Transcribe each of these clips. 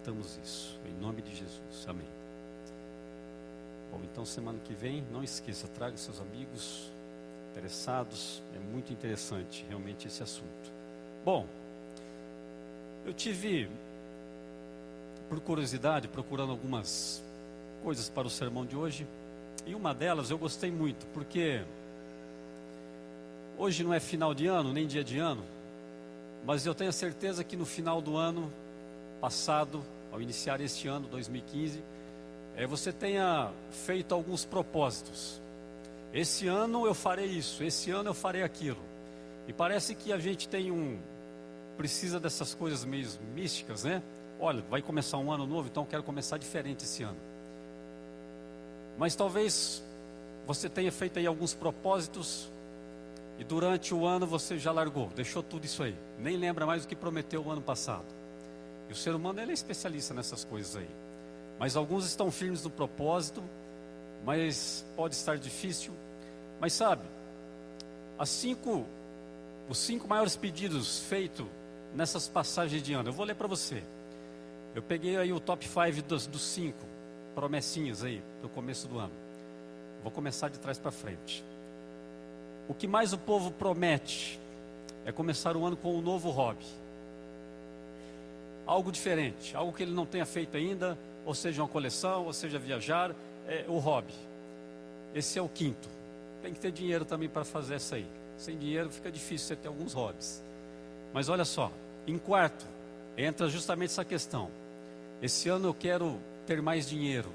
decretamos isso, em nome de Jesus, amém. Bom, então semana que vem, não esqueça, traga seus amigos interessados, é muito interessante realmente esse assunto. Bom, eu tive, por curiosidade, procurando algumas coisas para o sermão de hoje, e uma delas eu gostei muito, porque hoje não é final de ano, nem dia de ano, mas eu tenho a certeza que no final do ano passado, ao iniciar este ano, 2015, você tenha feito alguns propósitos. Esse ano eu farei isso, esse ano eu farei aquilo. E parece que a gente precisa dessas coisas meio místicas, né? Olha, vai começar um ano novo, então eu quero começar diferente esse ano. Mas talvez você tenha feito aí alguns propósitos e durante o ano você já largou, deixou tudo isso aí. Nem lembra mais o que prometeu o ano passado. E o ser humano, ele é especialista nessas coisas aí. Mas alguns estão firmes no propósito, mas pode estar difícil. Mas sabe, os 5 maiores pedidos feitos nessas passagens de ano, eu vou ler para você. Eu peguei aí o top 5 dos 5 promessinhas aí do começo do ano. Vou começar de trás para frente. O que mais o povo promete é começar o ano com um novo hobby. Algo diferente, algo que ele não tenha feito ainda, ou seja uma coleção, ou seja viajar, o hobby. Esse é o 5º. Tem que ter dinheiro também para fazer essa aí. Sem dinheiro fica difícil você ter alguns hobbies. Mas olha só, em 4º, entra justamente essa questão. Esse ano eu quero ter mais dinheiro.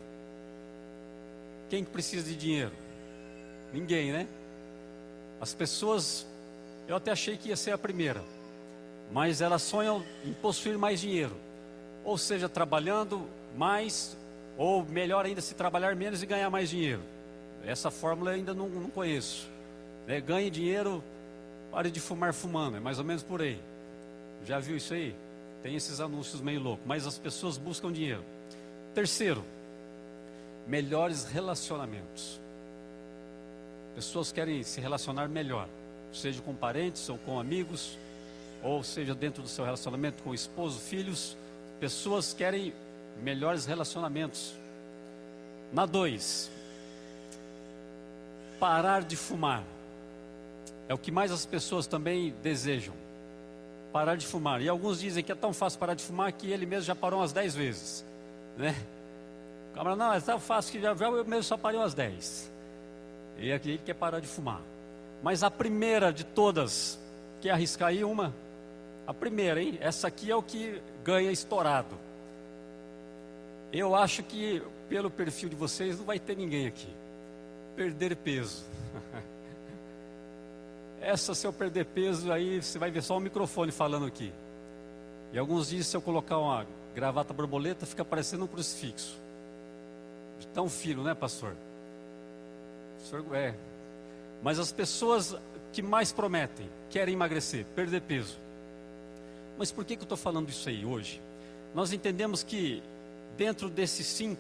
Quem que precisa de dinheiro? Ninguém, né? As pessoas, eu até achei que ia ser a primeira, mas elas sonham em possuir mais dinheiro. Ou seja, trabalhando mais, ou melhor ainda, se trabalhar menos e ganhar mais dinheiro. Essa fórmula eu ainda não conheço. Ganhe dinheiro, pare de fumar fumando, é mais ou menos por aí. Já viu isso aí? Tem esses anúncios meio loucos, mas as pessoas buscam dinheiro. 3º, melhores relacionamentos. Pessoas querem se relacionar melhor, seja com parentes ou com amigos, ou seja dentro do seu relacionamento com o esposo, filhos. Pessoas querem melhores relacionamentos. Na 2, parar de fumar. É o que mais as pessoas também desejam. Parar de fumar. E alguns dizem que é tão fácil parar de fumar que ele mesmo já parou umas 10 vezes, né? O camarada, não, é tão fácil que eu mesmo só parei umas 10. E aqui ele quer parar de fumar. Mas a primeira de todas, quer arriscar aí uma? A primeira, hein? Essa aqui é o que ganha estourado. Eu acho que pelo perfil de vocês não vai ter ninguém aqui. Perder peso. Essa, se eu perder peso, aí você vai ver só o microfone falando aqui. E alguns dizem, se eu colocar uma gravata borboleta, fica parecendo um crucifixo. De tão fino, né, pastor? Mas as pessoas que mais prometem, querem emagrecer, perder peso. Mas por que eu estou falando isso aí hoje? Nós entendemos que dentro desses 5,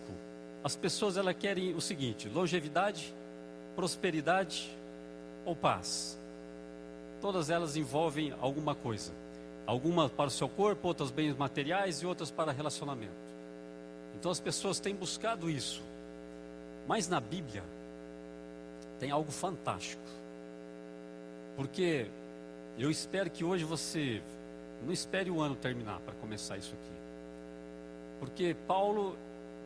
as pessoas elas querem o seguinte: longevidade, prosperidade ou paz. Todas elas envolvem alguma coisa. Algumas para o seu corpo, outras bens materiais e outras para relacionamento. Então as pessoas têm buscado isso. Mas na Bíblia tem algo fantástico. Porque eu espero que hoje você não espere o ano terminar para começar isso aqui. Porque Paulo,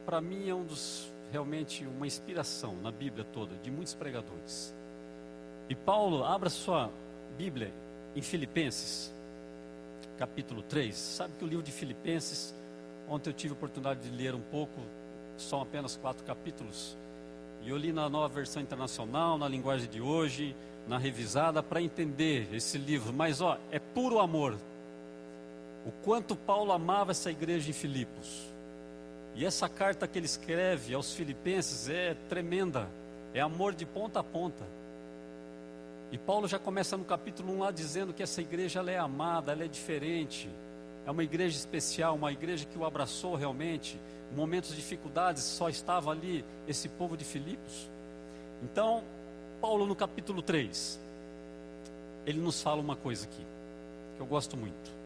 para mim, é realmente uma inspiração na Bíblia toda, de muitos pregadores. E Paulo, abra sua Bíblia em Filipenses, capítulo 3. Sabe que o livro de Filipenses, ontem eu tive a oportunidade de ler um pouco, são apenas 4 capítulos. E eu li na Nova Versão Internacional, na linguagem de hoje, na revisada, para entender esse livro. Mas é puro amor. O quanto Paulo amava essa igreja em Filipos. E essa carta que ele escreve aos filipenses é tremenda. É amor de ponta a ponta. E Paulo já começa no capítulo 1 lá dizendo que essa igreja ela é amada, ela é diferente. É uma igreja especial, uma igreja que o abraçou realmente. Em momentos de dificuldades só estava ali esse povo de Filipos. Então, Paulo no capítulo 3, ele nos fala uma coisa aqui, que eu gosto muito.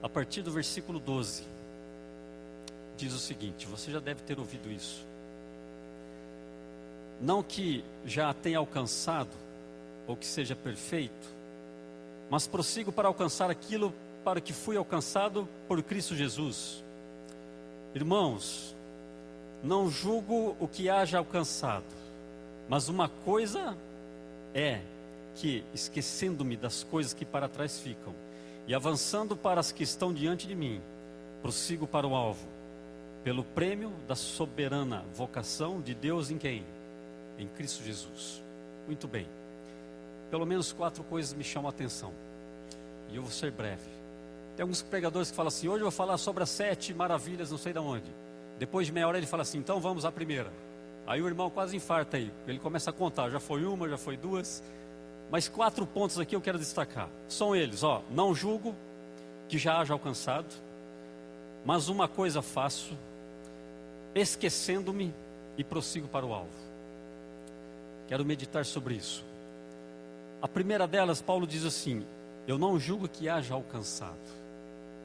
A partir do versículo 12, diz o seguinte, você já deve ter ouvido isso. Não que já tenha alcançado, ou que seja perfeito, mas prossigo para alcançar aquilo para que fui alcançado por Cristo Jesus. Irmãos, não julgo o que haja alcançado, mas uma coisa é que, esquecendo-me das coisas que para trás ficam, e avançando para as que estão diante de mim, prossigo para o alvo, pelo prêmio da soberana vocação de Deus em quem? Em Cristo Jesus. Muito bem. Pelo menos 4 coisas me chamam a atenção. E eu vou ser breve. Tem alguns pregadores que falam assim, hoje eu vou falar sobre as 7 maravilhas, não sei de onde. Depois de meia hora ele fala assim, então vamos à primeira. Aí o irmão quase infarta aí. Ele começa a contar, já foi uma, já foi 2. Mas 4 pontos aqui eu quero destacar. São eles, não julgo que já haja alcançado, mas uma coisa faço, esquecendo-me e prossigo para o alvo. Quero meditar sobre isso. A primeira delas, Paulo diz assim, eu não julgo que haja alcançado.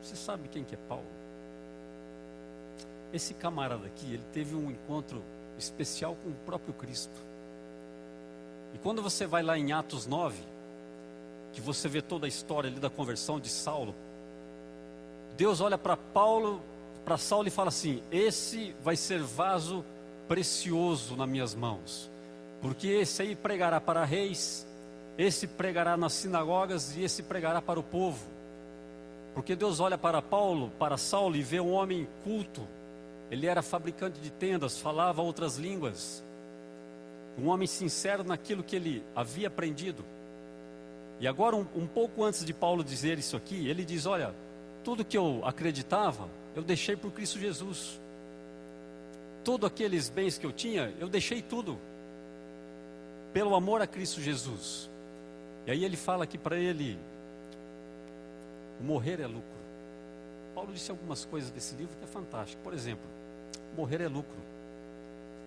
Você sabe quem que é Paulo? Esse camarada aqui, ele teve um encontro especial com o próprio Cristo. E quando você vai lá em Atos 9, que você vê toda a história ali da conversão de Saulo, Deus olha para Saulo e fala assim, esse vai ser vaso precioso nas minhas mãos, porque esse aí pregará para reis, esse pregará nas sinagogas e esse pregará para o povo. Porque Deus olha para Saulo e vê um homem culto, ele era fabricante de tendas, falava outras línguas, um homem sincero naquilo que ele havia aprendido. E agora um pouco antes de Paulo dizer isso aqui, ele diz, olha, tudo que eu acreditava, eu deixei por Cristo Jesus. Todos aqueles bens que eu tinha, eu deixei tudo, pelo amor a Cristo Jesus. E aí ele fala aqui para ele, o morrer é lucro. Paulo disse algumas coisas desse livro que é fantástico. Por exemplo, morrer é lucro.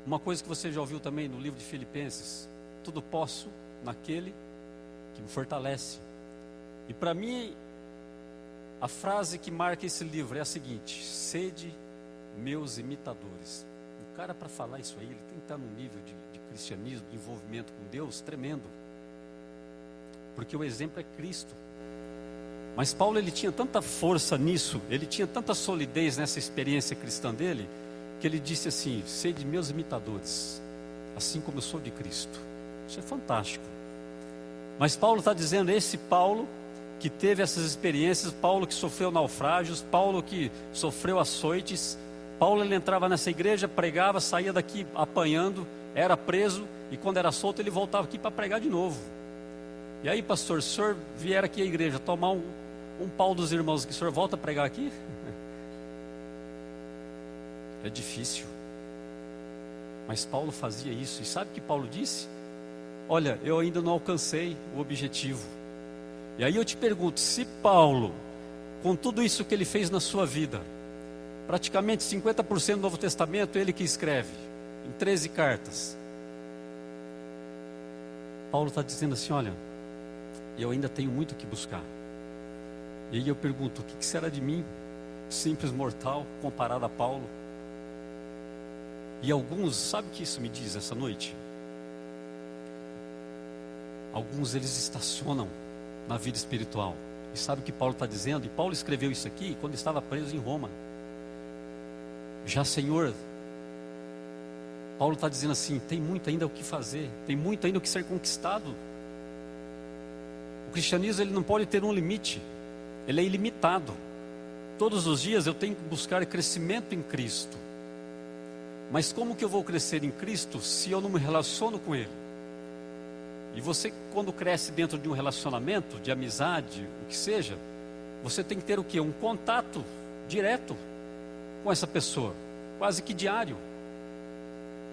Uma coisa que você já ouviu também no livro de Filipenses, tudo posso naquele que me fortalece. E para mim, a frase que marca esse livro é a seguinte, sede meus imitadores. O cara, para falar isso aí, ele tem que estar num nível de cristianismo, de envolvimento com Deus tremendo, porque o exemplo é Cristo. Mas Paulo, ele tinha tanta força nisso, ele tinha tanta solidez nessa experiência cristã dele, que ele disse assim, sede meus imitadores, assim como eu sou de Cristo. Isso é fantástico. Mas Paulo está dizendo, esse Paulo que teve essas experiências, Paulo que sofreu naufrágios, Paulo que sofreu açoites, Paulo, ele entrava nessa igreja, pregava, saía daqui apanhando, era preso, e quando era solto ele voltava aqui para pregar de novo. E aí, pastor, se o senhor vier aqui à igreja tomar um pau dos irmãos, que o senhor volta a pregar aqui? É difícil. Mas Paulo fazia isso. E sabe o que Paulo disse? Olha, eu ainda não alcancei o objetivo. E aí eu te pergunto, se Paulo, com tudo isso que ele fez na sua vida, praticamente 50% do Novo Testamento ele que escreve, em 13 cartas. Paulo está dizendo assim, olha, eu ainda tenho muito que buscar. E aí eu pergunto, o que será de mim, simples mortal, comparado a Paulo? E alguns, sabe o que isso me diz essa noite? Alguns eles estacionam na vida espiritual. E sabe o que Paulo está dizendo? E Paulo escreveu isso aqui quando estava preso em Roma. Já, Senhor, Paulo está dizendo assim, tem muito ainda o que fazer, tem muito ainda o que ser conquistado. O cristianismo, ele não pode ter um limite, ele é ilimitado. Todos os dias eu tenho que buscar crescimento em Cristo. Mas como que eu vou crescer em Cristo se eu não me relaciono com Ele? E você, quando cresce dentro de um relacionamento, de amizade, o que seja, você tem que ter o quê? Um contato direto com essa pessoa, quase que diário.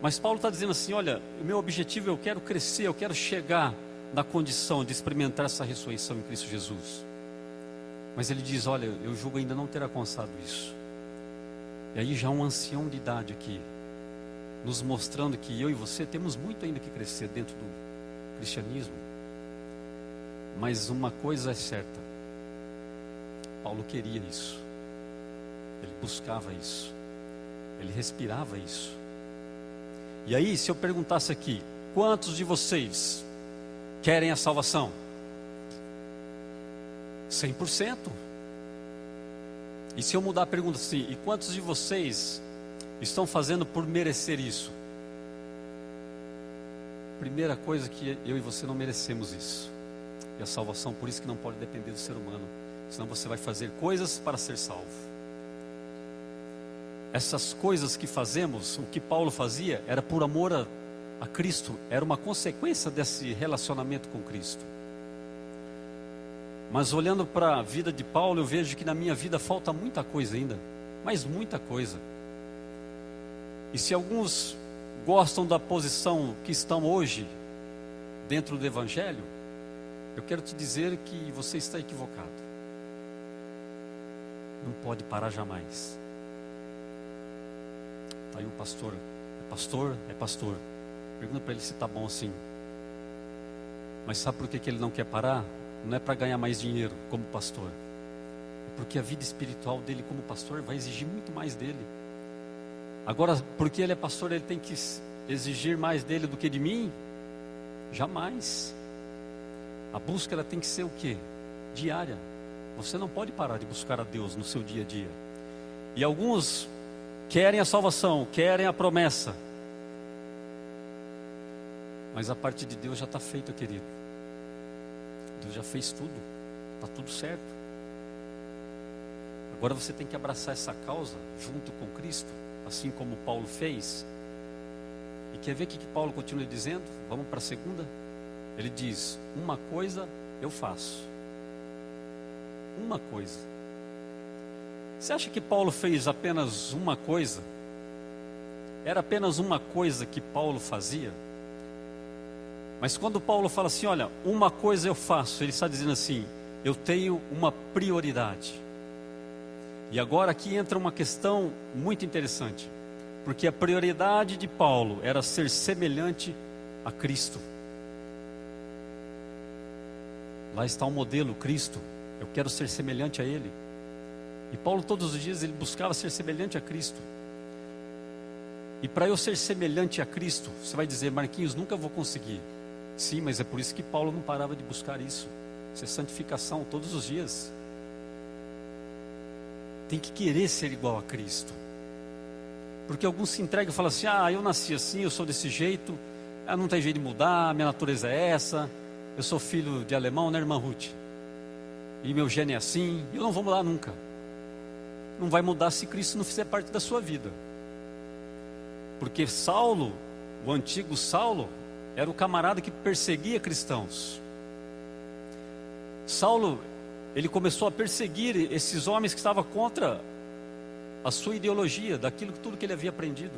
Mas Paulo está dizendo assim, olha, o meu objetivo, eu quero crescer, eu quero chegar na condição de experimentar essa ressurreição em Cristo Jesus. Mas ele diz, olha, eu julgo ainda não ter alcançado isso. E aí já um ancião de idade aqui, nos mostrando que eu e você temos muito ainda que crescer dentro do cristianismo. Mas uma coisa é certa, Paulo queria isso, ele buscava isso. Ele respirava isso. E aí, se eu perguntasse aqui, quantos de vocês querem a salvação? 100%. E se eu mudar a pergunta assim, e quantos de vocês estão fazendo por merecer isso? Primeira coisa, que eu e você não merecemos isso. E a salvação, por isso que não pode depender do ser humano. Senão você vai fazer coisas para ser salvo. Essas coisas que fazemos, o que Paulo fazia, era por amor a Cristo. Era uma consequência desse relacionamento com Cristo. Mas olhando para a vida de Paulo, eu vejo que na minha vida falta muita coisa ainda. Mas muita coisa. E se alguns gostam da posição que estão hoje, dentro do Evangelho, eu quero te dizer que você está equivocado. Não pode parar jamais. Está aí um pastor. É pastor? É pastor. Pergunta para ele se está bom assim. Mas sabe por que ele não quer parar? Não é para ganhar mais dinheiro como pastor. É porque a vida espiritual dele como pastor vai exigir muito mais dele. Agora, porque ele é pastor, ele tem que exigir mais dele do que de mim? Jamais. A busca, ela tem que ser o quê? Diária. Você não pode parar de buscar a Deus no seu dia a dia. E alguns querem a salvação, querem a promessa. Mas a parte de Deus já está feita, querido. Deus já fez tudo. Está tudo certo. Agora você tem que abraçar essa causa junto com Cristo, assim como Paulo fez. E quer ver o que Paulo continua dizendo? Vamos para a segunda. Ele diz, uma coisa eu faço. Uma coisa. Você acha que Paulo fez apenas uma coisa? Era apenas uma coisa que Paulo fazia? Mas quando Paulo fala assim, olha, uma coisa eu faço, ele está dizendo assim, eu tenho uma prioridade. E agora aqui entra uma questão muito interessante. Porque a prioridade de Paulo era ser semelhante a Cristo. Lá está o modelo, Cristo. Eu quero ser semelhante a Ele. E Paulo todos os dias ele buscava ser semelhante a Cristo. E para eu ser semelhante a Cristo, você vai dizer, Marquinhos, nunca vou conseguir. Sim, mas é por isso que Paulo não parava de buscar isso. Isso é santificação todos os dias. Tem que querer ser igual a Cristo. Porque alguns se entregam e falam assim, eu nasci assim, eu sou desse jeito, não tem jeito de mudar, minha natureza é essa, eu sou filho de alemão, né, irmã Ruth? E meu gene é assim, eu não vou mudar nunca. Não vai mudar se Cristo não fizer parte da sua vida. Porque Saulo, o antigo Saulo, era o camarada que perseguia cristãos. Saulo, ele começou a perseguir esses homens que estavam contra a sua ideologia, daquilo tudo que ele havia aprendido.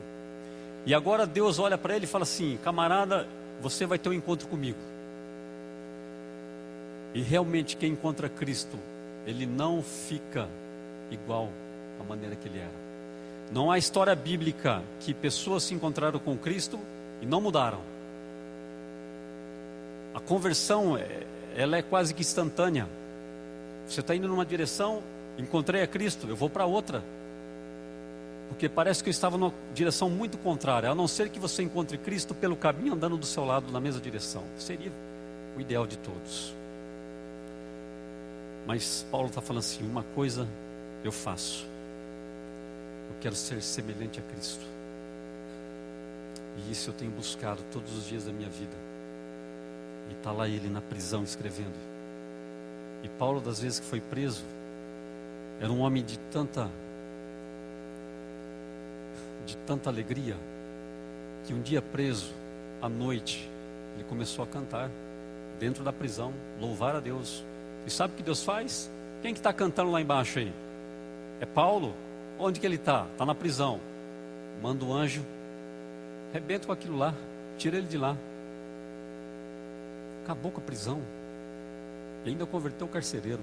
E agora Deus olha para ele e fala assim, camarada, você vai ter um encontro comigo. E realmente quem encontra Cristo, ele não fica igual à maneira que ele era. Não há história bíblica que pessoas se encontraram com Cristo e não mudaram. A conversão, ela é quase que instantânea. Você está indo numa direção, encontrei a Cristo, eu vou para outra. Porque parece que eu estava numa direção muito contrária. A não ser que você encontre Cristo pelo caminho andando do seu lado na mesma direção. Seria o ideal de todos. Mas Paulo está falando assim, uma coisa eu faço. Eu quero ser semelhante a Cristo. E isso eu tenho buscado todos os dias da minha vida. E está lá ele na prisão escrevendo. E Paulo, das vezes que foi preso, era um homem de tanta alegria, que um dia preso, à noite, ele começou a cantar, dentro da prisão, louvar a Deus. E sabe o que Deus faz? Quem que está cantando lá embaixo aí? É Paulo? Onde que ele está? Está na prisão. Manda o anjo, arrebenta com aquilo lá, tira ele de lá. Acabou com a prisão. E ainda converteu o carcereiro.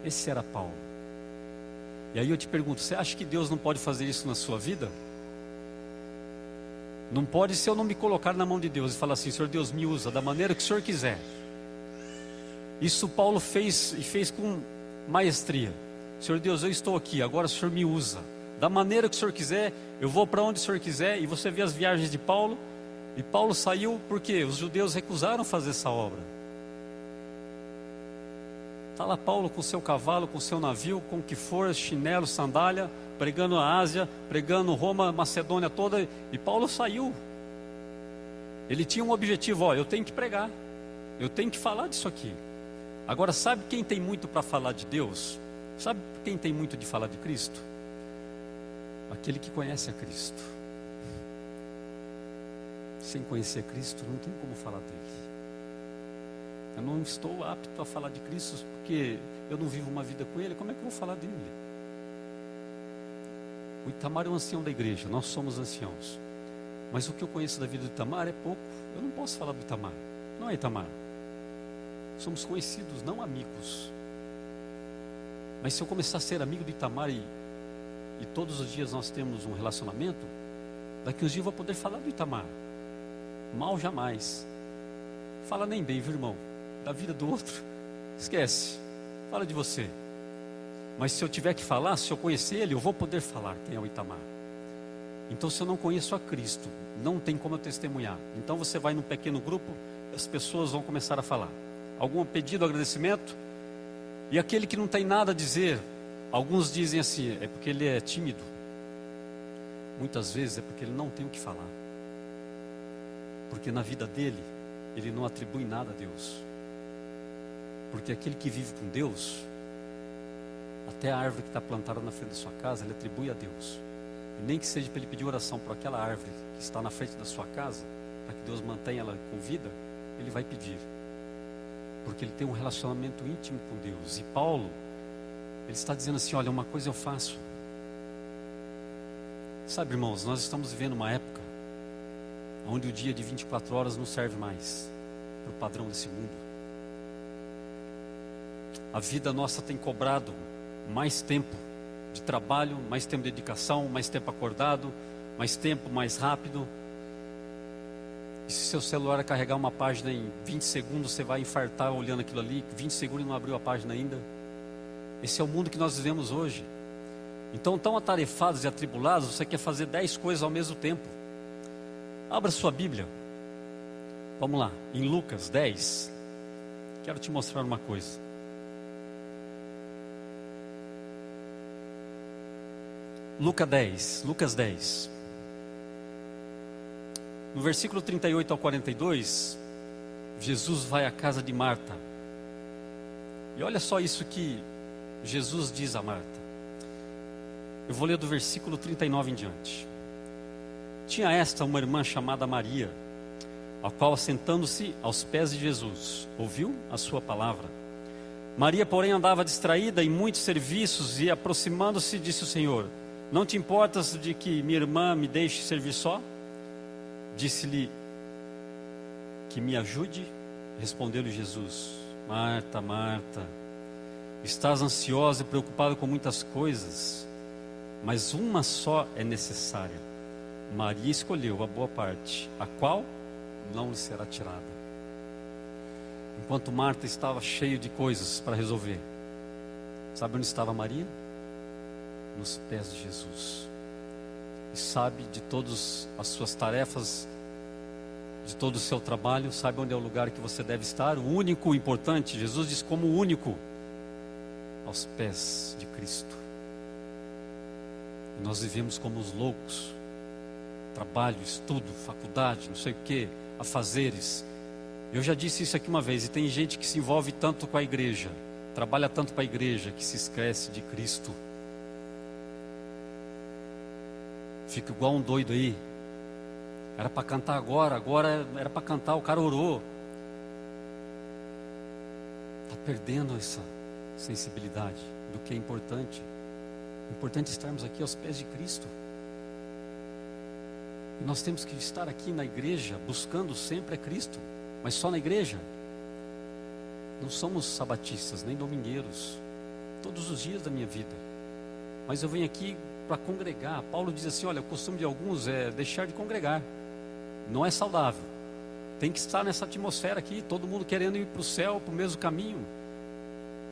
Esse era Paulo. E aí eu te pergunto, você acha que Deus não pode fazer isso na sua vida? Não pode se eu não me colocar na mão de Deus e falar assim, Senhor Deus, me usa da maneira que o Senhor quiser. Isso Paulo fez e fez com maestria. Senhor Deus, eu estou aqui, agora o Senhor me usa da maneira que o Senhor quiser, eu vou para onde o Senhor quiser. E você vê as viagens de Paulo, e Paulo saiu porque os judeus recusaram fazer essa obra. Está lá Paulo com seu cavalo, com seu navio, com o que for, chinelo, sandália, pregando a Ásia, pregando Roma, Macedônia toda, e Paulo saiu. Ele tinha um objetivo, eu tenho que pregar, eu tenho que falar disso aqui. Agora, sabe quem tem muito para falar de Deus? Sabe quem tem muito de falar de Cristo? Aquele que conhece a Cristo. Sem conhecer Cristo, não tem como falar dele. Eu não estou apto a falar de Cristo, porque eu não vivo uma vida com Ele. Como é que eu vou falar dele? O Itamar é um ancião da igreja, nós somos anciãos. Mas o que eu conheço da vida do Itamar é pouco. Eu não posso falar do Itamar. Não é, Itamar? Somos conhecidos, não amigos. Mas se eu começar a ser amigo do Itamar e todos os dias nós temos um relacionamento, daqui uns dias eu vou poder falar do Itamar. Mal jamais. Fala nem bem, viu, irmão? Da vida do outro, esquece. Fala de você. Mas se eu tiver que falar, se eu conhecer ele, eu vou poder falar quem é o Itamar. Então, se eu não conheço a Cristo, não tem como eu testemunhar. Então você vai num pequeno grupo, as pessoas vão começar a falar. Algum pedido, agradecimento? E aquele que não tem nada a dizer, alguns dizem assim, é porque ele é tímido. Muitas vezes é porque ele não tem o que falar. Porque na vida dele, ele não atribui nada a Deus. Porque aquele que vive com Deus, até a árvore que está plantada na frente da sua casa, ele atribui a Deus. E nem que seja para ele pedir oração por aquela árvore que está na frente da sua casa, para que Deus mantenha ela com vida, ele vai pedir. Porque ele tem um relacionamento íntimo com Deus. E Paulo, ele está dizendo assim, olha, uma coisa eu faço. Sabe, irmãos, nós estamos vivendo uma época onde o dia de 24 horas não serve mais para o padrão desse mundo. A vida nossa tem cobrado mais tempo de trabalho, mais tempo de dedicação, mais tempo acordado, mais tempo, mais rápido. E se seu celular carregar uma página em 20 segundos, você vai infartar olhando aquilo ali, 20 segundos e não abriu a página ainda. Esse é o mundo que nós vivemos hoje. Então, tão atarefados e atribulados, você quer fazer 10 coisas ao mesmo tempo. Abra sua Bíblia. Vamos lá, em Lucas 10. Quero te mostrar uma coisa. Lucas 10. No versículo 38 ao 42, Jesus vai à casa de Marta. E olha só isso que Jesus diz a Marta. Eu vou ler do versículo 39 em diante. Tinha esta uma irmã chamada Maria, a qual, assentando-se aos pés de Jesus, ouviu a sua palavra. Maria, porém, andava distraída em muitos serviços e, aproximando-se, disse o Senhor: não te importas de que minha irmã me deixe servir só? Disse-lhe que me ajude. Respondeu-lhe Jesus: Marta, Marta, estás ansiosa e preocupada com muitas coisas, mas uma só é necessária. Maria escolheu a boa parte, a qual não lhe será tirada. Enquanto Marta estava cheia de coisas para resolver, sabe onde estava Maria? Nos pés de Jesus. E sabe de todas as suas tarefas, de todo o seu trabalho, sabe onde é o lugar que você deve estar? O único importante, Jesus diz como o único, aos pés de Cristo. E nós vivemos como os loucos. Trabalho, estudo, faculdade, não sei o que, afazeres. Eu já disse isso aqui uma vez, e tem gente que se envolve tanto com a igreja, trabalha tanto para a igreja, que se esquece de Cristo. Fica igual um doido aí. Era para cantar agora era para cantar, o cara orou. Está perdendo essa sensibilidade do que é importante. É importante estarmos aqui aos pés de Cristo. E nós temos que estar aqui na igreja, buscando sempre a Cristo. Mas só na igreja. Não somos sabatistas, nem domingueiros. Todos os dias da minha vida. Mas eu venho aqui para congregar. Paulo diz assim, olha, o costume de alguns é deixar de congregar. Não é saudável. Tem que estar nessa atmosfera aqui, todo mundo querendo ir para o céu, para o mesmo caminho.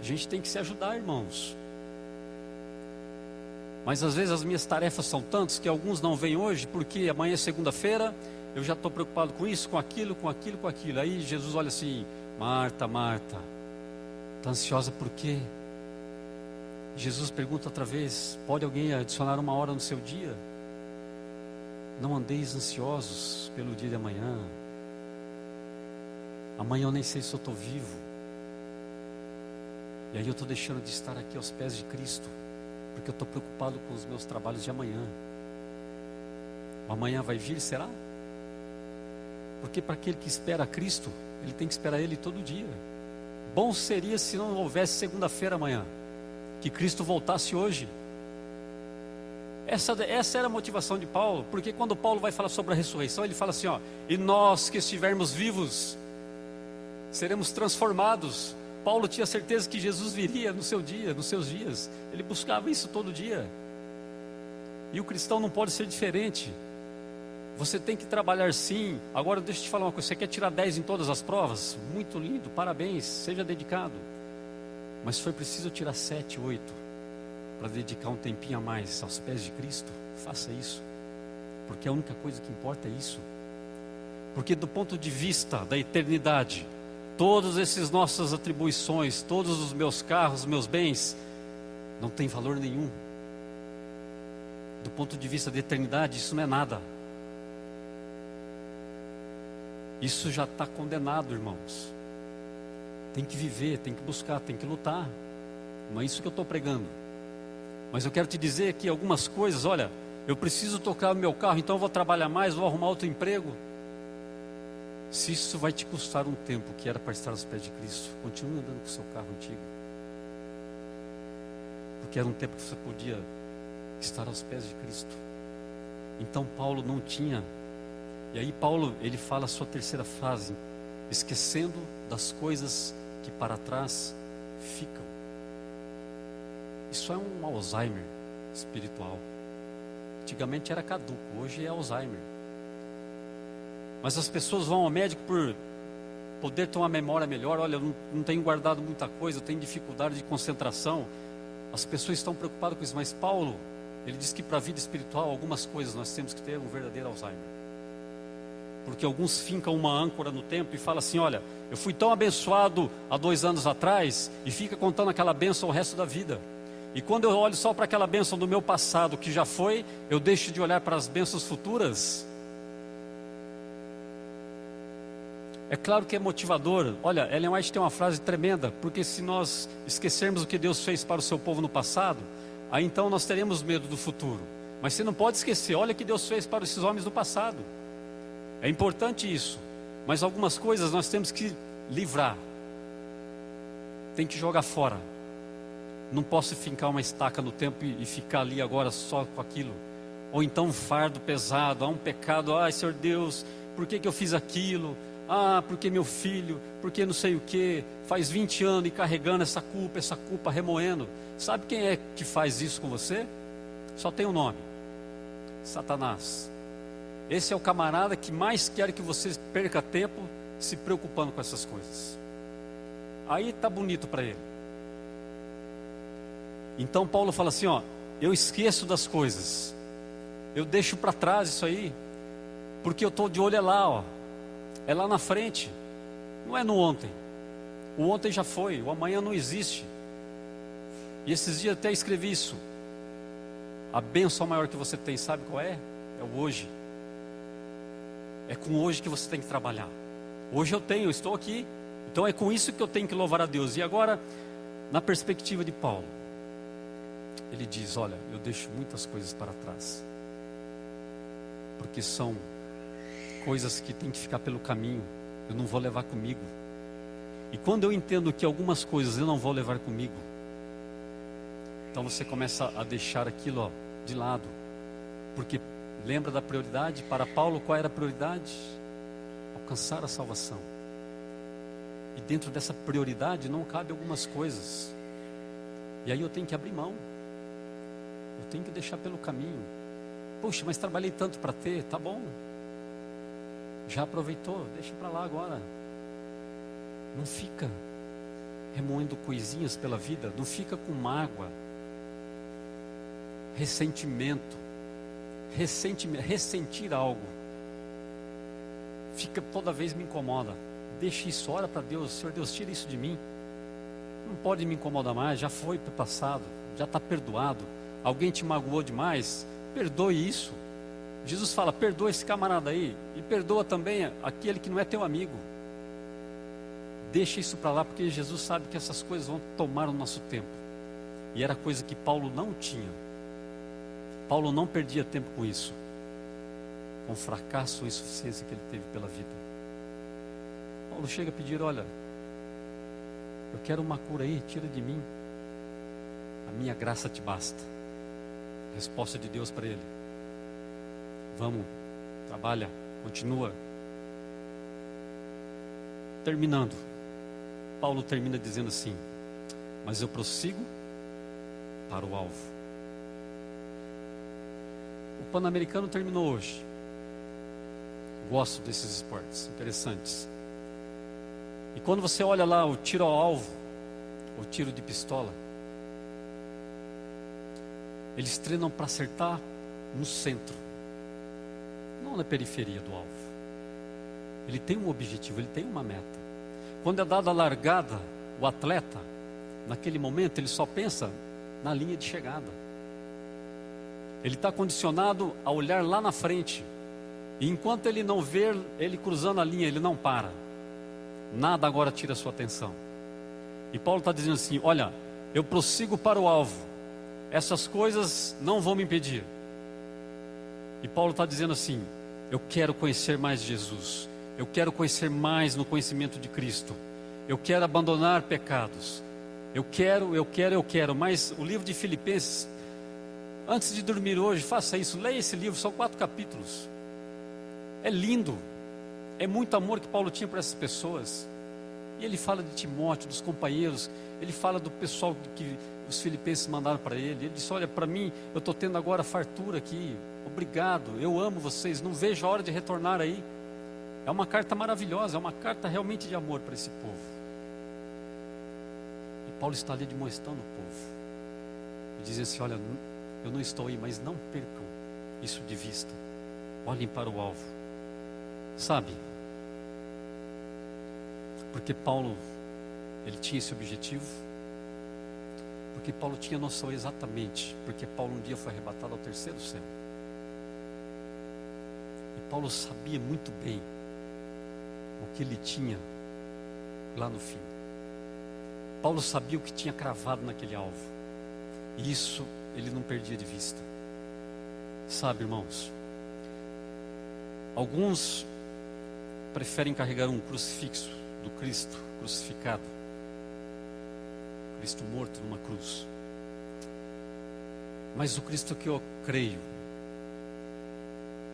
A gente tem que se ajudar, irmãos. Mas às vezes as minhas tarefas são tantas que alguns não vêm hoje, porque amanhã é segunda-feira, eu já estou preocupado com isso, com aquilo, com aquilo, com aquilo. Aí Jesus olha assim: Marta, Marta, está ansiosa por quê? Jesus pergunta outra vez: pode alguém adicionar 1 hora no seu dia? Não andeis ansiosos pelo dia de amanhã. Amanhã eu nem sei se eu estou vivo. E aí eu estou deixando de estar aqui aos pés de Cristo, porque eu estou preocupado com os meus trabalhos de amanhã. O amanhã vai vir, será? Porque para aquele que espera a Cristo, ele tem que esperar Ele todo dia. Bom seria se não houvesse segunda-feira amanhã, que Cristo voltasse hoje. Essa era a motivação de Paulo, porque quando Paulo vai falar sobre a ressurreição, ele fala assim, ó: e nós que estivermos vivos, seremos transformados. Paulo tinha certeza que Jesus viria no seu dia, nos seus dias. Ele buscava isso todo dia. E o cristão não pode ser diferente. Você tem que trabalhar sim. Agora deixa eu te falar uma coisa: você quer tirar 10 em todas as provas? Muito lindo, parabéns, seja dedicado. Mas foi preciso tirar 7, 8 para dedicar um tempinho a mais aos pés de Cristo. Faça isso, porque a única coisa que importa é isso. Porque do ponto de vista da eternidade, todas essas nossas atribuições, todos os meus carros, meus bens, não tem valor nenhum. Do ponto de vista da eternidade, isso não é nada. Isso já está condenado, irmãos. Tem que viver, tem que buscar, tem que lutar. Não é isso que eu estou pregando. Mas eu quero te dizer aqui algumas coisas. Olha, eu preciso tocar o meu carro, então eu vou trabalhar mais, vou arrumar outro emprego. Se isso vai te custar um tempo que era para estar aos pés de Cristo, continue andando com o seu carro antigo. Porque era um tempo que você podia estar aos pés de Cristo. Então Paulo não tinha. E aí Paulo, ele fala a sua terceira frase: esquecendo das coisas que para trás ficam. Isso é um Alzheimer espiritual. Antigamente era caduco, hoje é Alzheimer. Mas as pessoas vão ao médico por poder ter uma memória melhor. Olha, eu não tenho guardado muita coisa, eu tenho dificuldade de concentração. As pessoas estão preocupadas com isso. Mas Paulo, ele diz que para a vida espiritual, algumas coisas nós temos que ter um verdadeiro Alzheimer. Porque alguns fincam uma âncora no tempo e falam assim: olha, eu fui tão abençoado há 2 anos atrás, e fica contando aquela bênção o resto da vida. E quando eu olho só para aquela bênção do meu passado que já foi, eu deixo de olhar para as bênçãos futuras. É claro que é motivador. Olha, Ellen White tem uma frase tremenda: porque se nós esquecermos o que Deus fez para o seu povo no passado, aí então nós teremos medo do futuro. Mas você não pode esquecer: olha o que Deus fez para esses homens do passado. É importante isso, mas algumas coisas nós temos que livrar. Tem que jogar fora. Não posso fincar uma estaca no tempo e ficar ali agora só com aquilo. Ou então um fardo pesado, um pecado: ai Senhor Deus, por que eu fiz aquilo? Ah, porque meu filho, porque não sei o que. Faz 20 anos e carregando essa culpa, remoendo. Sabe quem é que faz isso com você? Só tem um nome: Satanás. Esse é o camarada que mais quer que você perca tempo se preocupando com essas coisas. Aí está bonito para ele. Então Paulo fala assim, ó: eu esqueço das coisas, eu deixo para trás isso aí, porque eu estou de olho lá, ó. É lá na frente, não é no ontem. O ontem já foi, o amanhã não existe. E esses dias até escrevi isso: a bênção maior que você tem, sabe qual é? É o hoje. É com hoje que você tem que trabalhar. Hoje eu tenho, eu estou aqui, então é com isso que eu tenho que louvar a Deus. E agora, na perspectiva de Paulo, ele diz: olha, eu deixo muitas coisas para trás, porque são coisas que tem que ficar pelo caminho, eu não vou levar comigo. E quando eu entendo que algumas coisas eu não vou levar comigo, então você começa a deixar aquilo, ó, de lado. Porque lembra da prioridade? Para Paulo, qual era a prioridade? Alcançar a salvação. E dentro dessa prioridade não cabe algumas coisas. E aí eu tenho que abrir mão. Eu tenho que deixar pelo caminho. Puxa, mas trabalhei tanto para ter. Tá bom, já aproveitou, deixa para lá agora. Não fica remoendo coisinhas pela vida. Não fica com mágoa. ressentimento, ressentir algo, toda vez me incomoda. Deixa isso, ora para Deus, Senhor Deus, tira isso de mim. Não pode me incomodar mais, já foi para o passado, já está perdoado. Alguém te magoou demais, perdoe isso. Jesus fala, perdoa esse camarada aí, e perdoa também aquele que não é teu amigo. Deixa isso para lá, porque Jesus sabe que essas coisas vão tomar o nosso tempo. E era coisa que Paulo não tinha. Paulo não perdia tempo com isso, com o fracasso ou insuficiência que ele teve pela vida. Paulo chega a pedir, olha, eu quero uma cura aí, tira de mim. A minha graça te basta. Resposta de Deus para ele. Vamos, trabalha, continua. Terminando, Paulo termina dizendo assim, mas eu prossigo para o alvo. O Pan-Americano terminou hoje. Gosto desses esportes, interessantes. E quando você olha lá o tiro ao alvo, o tiro de pistola, eles treinam para acertar no centro, não na periferia do alvo. Ele tem um objetivo, ele tem uma meta. Quando é dada a largada, o atleta, naquele momento, ele só pensa na linha de chegada. Ele está condicionado a olhar lá na frente. E enquanto ele não vê ele cruzando a linha, ele não para. Nada agora tira a sua atenção. E Paulo está dizendo assim, olha, eu prossigo para o alvo. Essas coisas não vão me impedir. E Paulo está dizendo assim, eu quero conhecer mais Jesus. Eu quero conhecer mais no conhecimento de Cristo. Eu quero abandonar pecados. Eu quero. Mas o livro de Filipenses, antes de dormir hoje, faça isso. Leia esse livro, são 4 capítulos. É lindo. É muito amor que Paulo tinha para essas pessoas. E ele fala de Timóteo, dos companheiros. Ele fala do pessoal que os filipenses mandaram para ele. Ele disse, olha, para mim, eu estou tendo agora fartura aqui. Obrigado, eu amo vocês. Não vejo a hora de retornar aí. É uma carta maravilhosa, é uma carta realmente de amor para esse povo. E Paulo está ali demonstrando o povo. E diz assim, olha, eu não estou aí, mas não percam isso de vista. Olhem para o alvo. Sabe? Porque Paulo, ele tinha esse objetivo. Porque Paulo tinha noção exatamente. Porque Paulo um dia foi arrebatado ao 3º céu. E Paulo sabia muito bem o que ele tinha lá no fim. Paulo sabia o que tinha cravado naquele alvo. E isso ele não perdia de vista. Sabe, irmãos, alguns preferem carregar um crucifixo do Cristo crucificado, Cristo morto numa cruz. Mas o Cristo que eu creio,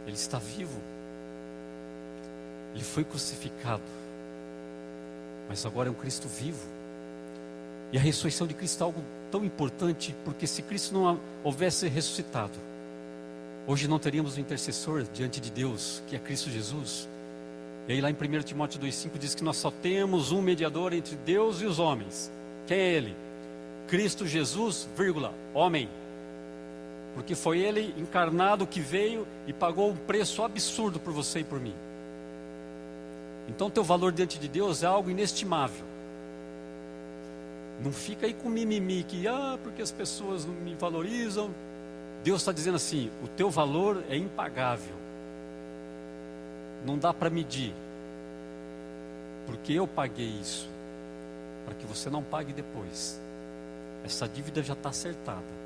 Ele está vivo. Ele foi crucificado, mas agora é um Cristo vivo. E a ressurreição de Cristo é algo tão importante, porque se Cristo não houvesse ressuscitado, hoje não teríamos um intercessor diante de Deus, que é Cristo Jesus. E aí lá em 1 Timóteo 2,5 diz que nós só temos um mediador entre Deus e os homens. Quem é Ele? Cristo Jesus, homem. Porque foi Ele encarnado que veio e pagou um preço absurdo por você e por mim. Então teu valor diante de Deus é algo inestimável. Não fica aí com mimimi que, porque as pessoas não me valorizam. Deus está dizendo assim, o teu valor é impagável. Não dá para medir. Porque eu paguei isso. Para que você não pague depois. Essa dívida já está acertada.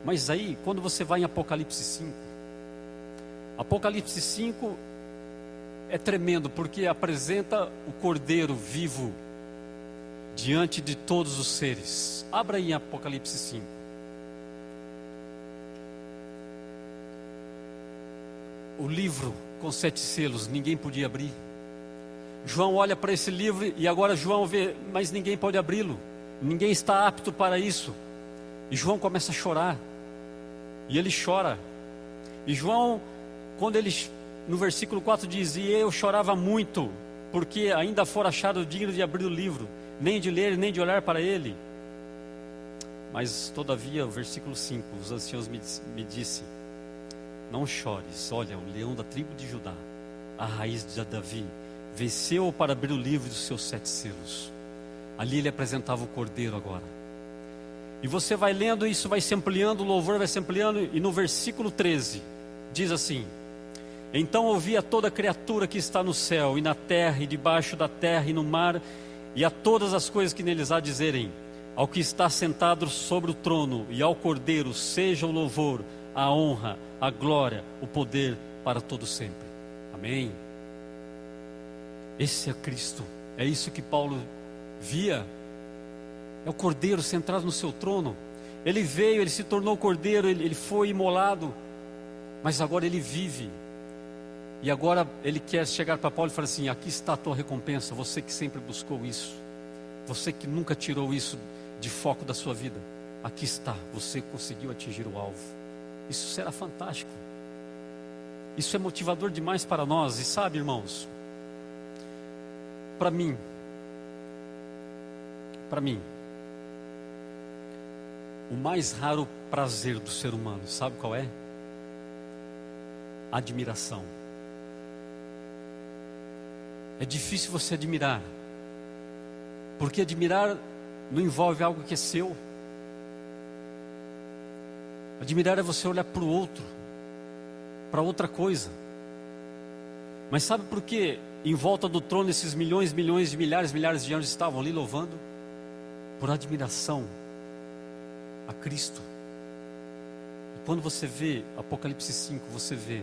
Mas aí, quando você vai em Apocalipse 5, Apocalipse 5 é tremendo, porque apresenta o Cordeiro vivo diante de todos os seres. Abra aí em Apocalipse 5. O livro com 7 selos, ninguém podia abrir. João olha para esse livro e agora João vê, mas ninguém pode abri-lo. Ninguém está apto para isso. E João começa a chorar. E ele chora. E João, quando ele, no versículo 4 diz, e eu chorava muito, porque ainda fora achado digno de abrir o livro, nem de ler, nem de olhar para ele. Mas todavia, o versículo 5, os anciãos me disse: não chores, olha, o leão da tribo de Judá, a raiz de Davi, venceu para abrir o livro dos seus 7 selos. Ali ele apresentava o cordeiro agora. E você vai lendo, isso vai se ampliando, o louvor vai se ampliando, e no versículo 13, diz assim: então ouvi a toda criatura que está no céu, e na terra, e debaixo da terra, e no mar, e a todas as coisas que neles há dizerem: ao que está sentado sobre o trono, e ao cordeiro, seja o louvor, a honra, a glória, o poder para todo sempre. Amém. Esse é Cristo, é isso que Paulo via. É o cordeiro sentado no seu trono. Ele veio, ele se tornou cordeiro, ele foi imolado, mas agora ele vive. E agora ele quer chegar para Paulo e falar assim: aqui está a tua recompensa, você que sempre buscou isso, você que nunca tirou isso de foco da sua vida, aqui está, você conseguiu atingir o alvo. Isso será fantástico. Isso é motivador demais para nós. E sabe, irmãos, para mim, o mais raro prazer do ser humano, sabe qual é? Admiração. É difícil você admirar, porque admirar não envolve algo que é seu. Admirar é você olhar para o outro, para outra coisa. Mas sabe por que em volta do trono esses milhões, milhares de anjos estavam ali louvando? Por admiração a Cristo. E quando você vê Apocalipse 5, você vê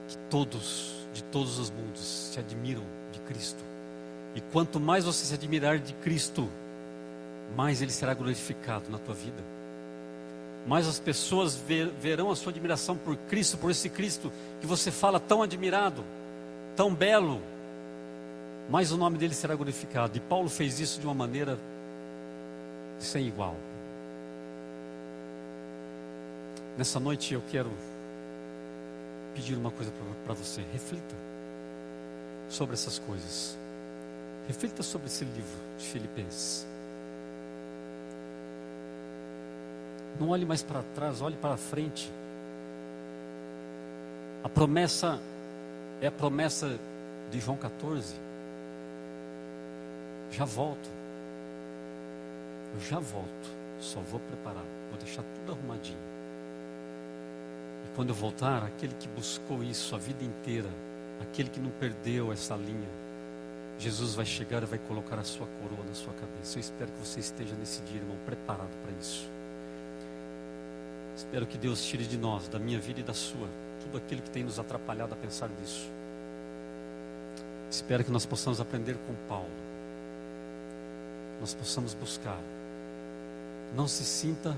que todos, de todos os mundos, se admiram de Cristo. E quanto mais você se admirar de Cristo, mais Ele será glorificado na tua vida. Mais as pessoas verão a sua admiração por Cristo, por esse Cristo que você fala tão admirado, tão belo, mais o nome dele será glorificado. E Paulo fez isso de uma maneira sem igual. Nessa noite eu quero pedir uma coisa para você. Reflita sobre essas coisas. Reflita sobre esse livro de Filipenses. Não olhe mais para trás, olhe para frente. A promessa é a promessa de João 14. Já volto. Eu já volto. Só vou preparar. Vou deixar tudo arrumadinho. E quando eu voltar, aquele que buscou isso a vida inteira, aquele que não perdeu essa linha, Jesus vai chegar e vai colocar a sua coroa na sua cabeça. Eu espero que você esteja nesse dia, irmão, preparado para isso. Espero que Deus tire de nós, da minha vida e da sua, tudo aquilo que tem nos atrapalhado a pensar nisso. Espero que nós possamos aprender com Paulo. Nós possamos buscar. Não se sinta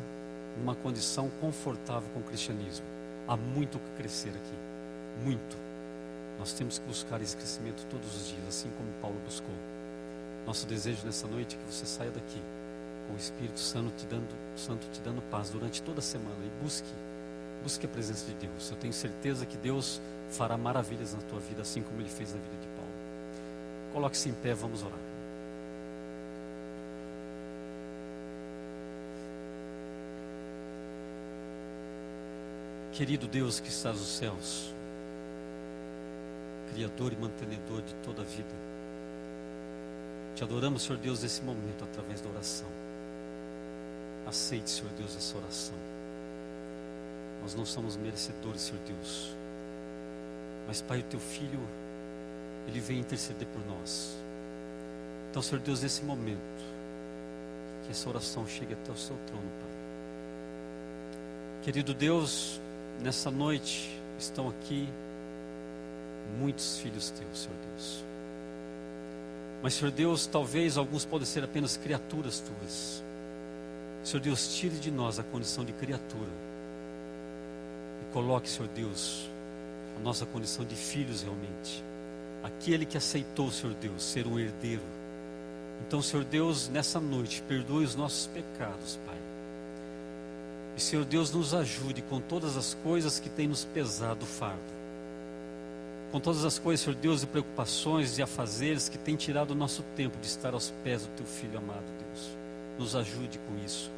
numa condição confortável com o cristianismo. Há muito o que crescer aqui. Muito. Nós temos que buscar esse crescimento todos os dias, assim como Paulo buscou. Nosso desejo nessa noite é que você saia daqui com o Espírito Santo te dando paz durante toda a semana. E busque a presença de Deus. Eu tenho certeza que Deus fará maravilhas na tua vida, assim como Ele fez na vida de Paulo. Coloque-se em pé, vamos orar. Querido Deus que estás nos céus, Criador e mantenedor de toda a vida, te adoramos, Senhor Deus, nesse momento, através da oração. Aceite, Senhor Deus, essa oração. Nós não somos merecedores, Senhor Deus, mas Pai, o Teu Filho, Ele vem interceder por nós. Então, Senhor Deus, nesse momento, que essa oração chegue até o Seu trono, Pai. Querido Deus, nessa noite estão aqui muitos filhos Teus, Senhor Deus. Mas, Senhor Deus, talvez alguns podem ser apenas criaturas Tuas. Senhor Deus, tire de nós a condição de criatura e coloque, Senhor Deus, a nossa condição de filhos realmente. Aquele que aceitou, Senhor Deus, ser um herdeiro. Então, Senhor Deus, nessa noite, perdoe os nossos pecados, Pai. E, Senhor Deus, nos ajude com todas as coisas que têm nos pesado o fardo. Com todas as coisas, Senhor Deus, e preocupações e afazeres que têm tirado o nosso tempo de estar aos pés do Teu Filho amado, Deus. nos ajude com isso.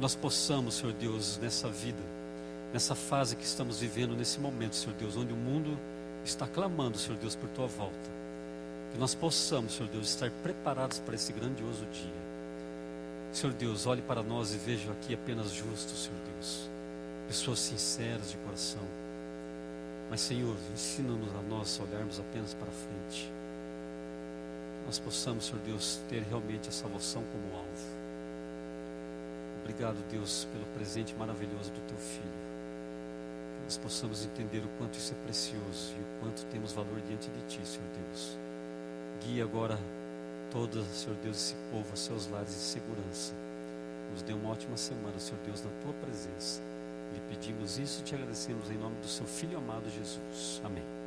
Nós possamos, Senhor Deus, nessa vida, nessa fase que estamos vivendo, nesse momento, Senhor Deus, onde o mundo está clamando, Senhor Deus, por Tua volta. Que nós possamos, Senhor Deus, estar preparados para esse grandioso dia. Senhor Deus, olhe para nós e veja aqui apenas justos, Senhor Deus. Pessoas sinceras de coração. Mas, Senhor, ensina-nos a nós olharmos apenas para frente. Nós possamos, Senhor Deus, ter realmente a salvação como alvo. Obrigado, Deus, pelo presente maravilhoso do Teu Filho. Que nós possamos entender o quanto isso é precioso e o quanto temos valor diante de Ti, Senhor Deus. Guia agora todo, Senhor Deus, esse povo a seus lares em segurança. Nos dê uma ótima semana, Senhor Deus, na Tua presença. Lhe pedimos isso e Te agradecemos em nome do Seu Filho amado Jesus. Amém.